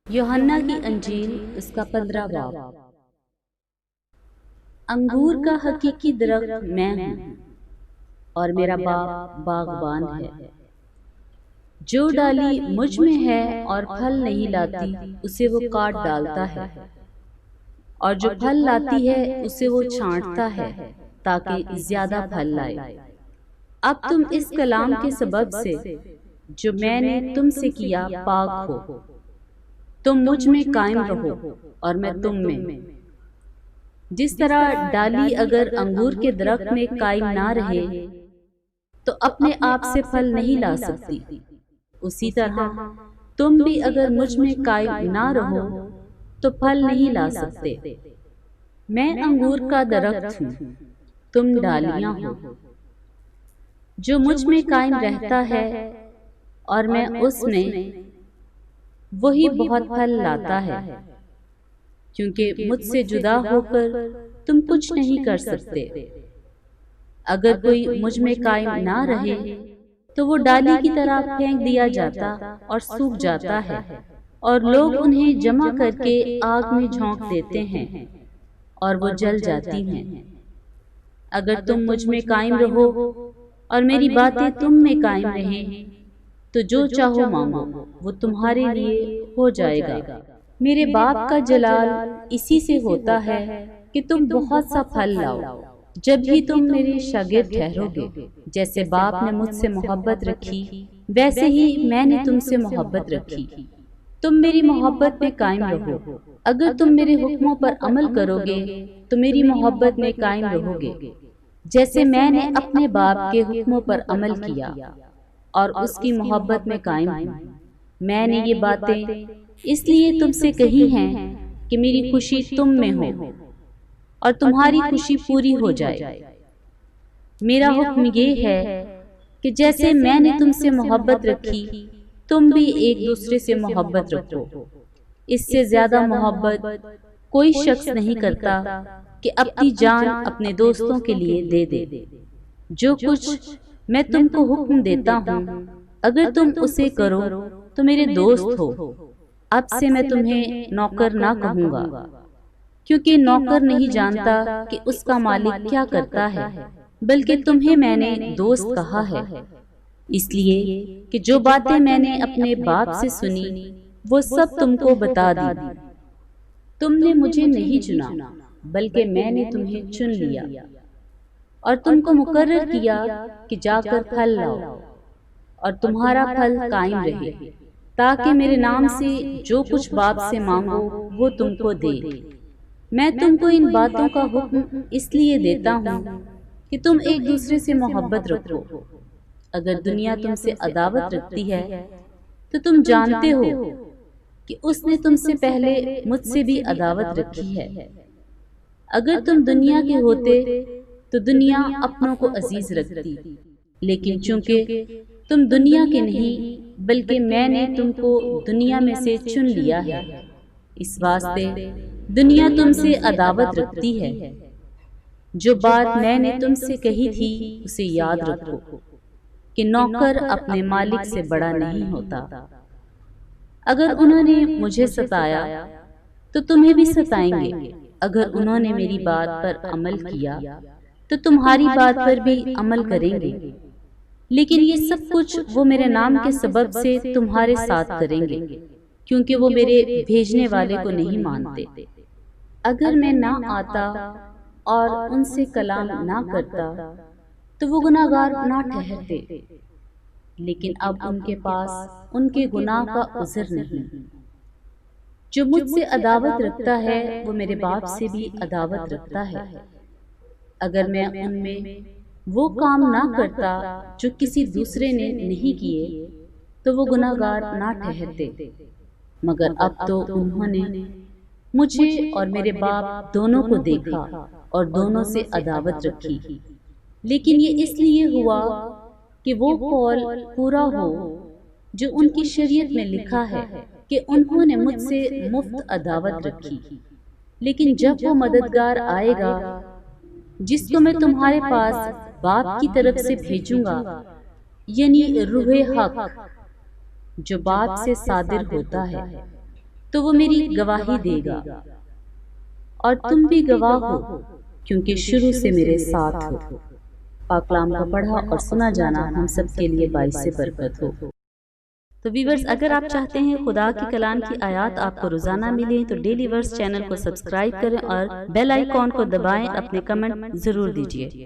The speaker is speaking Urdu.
یوحنا کی انجیل اس کا 15 باب۔ انگور کا حقیقی درخت میں ہوں اور میرا باپ باغبان ہے۔ جو ڈالی مجھ میں ہے اور پھل نہیں لاتی اسے وہ کاٹ ڈالتا ہے، اور جو پھل لاتی ہے اسے وہ چھانٹتا ہے تاکہ زیادہ پھل لائے۔ اب تم اس کلام کے سبب سے جو میں نے تم سے کیا پاک ہو۔ تم مجھ میں قائم رہو اور میں تم میں۔ جس طرح ڈالی اگر انگور کے درخت میں قائم نہ رہے تو اپنے آپ سے پھل نہیں لا سکتی، اسی طرح تم بھی اگر مجھ میں قائم نہ رہو تو پھل نہیں لا سکتے۔ میں انگور کا درخت ہوں، تم ڈالیاں ہو۔ جو مجھ میں قائم رہتا ہے اور میں اس میں، وہی بہت پھل لاتا ہے، کیونکہ مجھ سے جدا ہو کر تم کچھ نہیں کر سکتے۔ اگر کوئی مجھ میں قائم نہ رہے تو وہ ڈالی کی طرح پھینک دیا جاتا اور سوکھ جاتا ہے، اور لوگ انہیں جمع کر کے آگ میں جھونک دیتے ہیں اور وہ جل جاتی ہیں۔ اگر تم مجھ میں قائم رہو اور میری باتیں تم میں قائم رہیں تو جو چاہو مانگو وہ تمہارے لیے ہو جائے گا۔ میرے باپ کا جلال اسی سے ہوتا ہے کہ تم بہت سا پھل لاؤ، جب ہی تم میرے شاگرد ٹھہرو گے۔ جیسے باپ نے مجھ سے محبت رکھی ویسے ہی میں نے تم سے محبت رکھی۔ تم میری محبت میں قائم رہو۔ اگر تم میرے حکموں پر عمل کرو گے تو میری محبت میں قائم رہو گے، جیسے میں نے اپنے باپ کے حکموں پر عمل کیا اور اس کی محبت میں قائم ہوں۔ میں نے یہ باتیں اس لیے تم سے کہی ہیں کہ میری خوشی تم میں ہو اور تمہاری خوشی پوری ہو جائے۔ میرا حکم یہ ہے کہ جیسے میں نے تم سے محبت رکھی تم بھی ایک دوسرے سے محبت رکھو۔ اس سے زیادہ محبت کوئی شخص نہیں کرتا کہ اپنی جان اپنے دوستوں کے لیے دے دے۔ جو کچھ میں تم کو حکم دیتا ہوں اگر تم اسے کرو تو میرے دوست ہو۔ اب سے میں تمہیں نوکر نہ کہوں گا، کیونکہ نوکر نہیں جانتا کہ اس کا مالک کیا کرتا ہے، بلکہ تمہیں میں نے دوست کہا ہے، اس لیے کہ جو باتیں میں نے اپنے باپ سے سنی وہ سب تم کو بتا دی۔ تم نے مجھے نہیں چنا بلکہ میں نے تمہیں چن لیا اور تم کو مقرر کیا کہ جا کر پھل لاؤ اور تمہارا پھل قائم رہے، تاکہ میرے نام سے جو کچھ باپ سے مانگو وہ تم کو دے۔ میں تم کو ان باتوں کا حکم اس لیے دیتا ہوں کہ تم ایک دوسرے سے محبت رکھو۔ اگر دنیا تم سے عداوت رکھتی ہے تو تم جانتے ہو کہ اس نے تم سے پہلے مجھ سے بھی عداوت رکھی ہے۔ اگر تم دنیا کے ہوتے تو دنیا اپنوں کو عزیز رکھتی، لیکن چونکہ تم دنیا کے نہیں بلکہ میں نے تم کو دنیا میں سے چن لیا ہے، اس واسطے دنیا تم سے عداوت رکھتی ہے۔ جو بات میں نے تم سے کہی تھی اسے یاد رکھو کہ نوکر اپنے مالک سے بڑا نہیں ہوتا۔ اگر انہوں نے مجھے ستایا تو تمہیں بھی ستائیں گے، اگر انہوں نے میری بات پر عمل کیا تو تمہاری بات پر بھی عمل کریں گے، لیکن یہ سب کچھ وہ میرے نام کے سبب سے تمہارے ساتھ کریں گے، کیونکہ وہ میرے بھیجنے والے کو نہیں مانتے۔ اگر میں نہ آتا اور ان سے کلام نہ کرتا تو وہ گناہگار نہ ٹھہرتے، لیکن اب ان کے پاس ان کے گناہ کا عذر نہیں۔ جو مجھ سے عداوت رکھتا ہے وہ میرے باپ سے بھی عداوت رکھتا ہے۔ اگر میں ان میں وہ کام نہ کرتا جو کسی دوسرے نے نہیں کیے تو وہ گناہگار نہ ٹھہرتے، مگر اب تو انہوں نے مجھے اور میرے باپ دونوں کو دیکھا اور دونوں سے عداوت رکھی۔ لیکن یہ اس لیے ہوا کہ وہ قول پورا ہو جو ان کی شریعت میں لکھا ہے کہ انہوں نے مجھ سے مفت عداوت رکھی۔ لیکن جب وہ مددگار آئے گا جس کو میں تمہارے پاس باپ کی طرف سے بھیجوں گا، یعنی روح حق جو باپ سے صادر ہوتا ہے، تو وہ میری گواہی دے گا، اور تم بھی گواہ ہو کیونکہ شروع سے میرے ساتھ ہو۔ پاک کلام کا پڑھا اور سنا جانا ہم سب کے لیے باعث برکت ہو۔ تو ویورز، اگر آپ چاہتے ہیں خدا کی کلام کی آیات آپ کو روزانہ ملیں تو ڈیلی ورس چینل کو سبسکرائب کریں اور بیل آئیکن کو دبائیں، اپنے کمنٹ ضرور دیجیے۔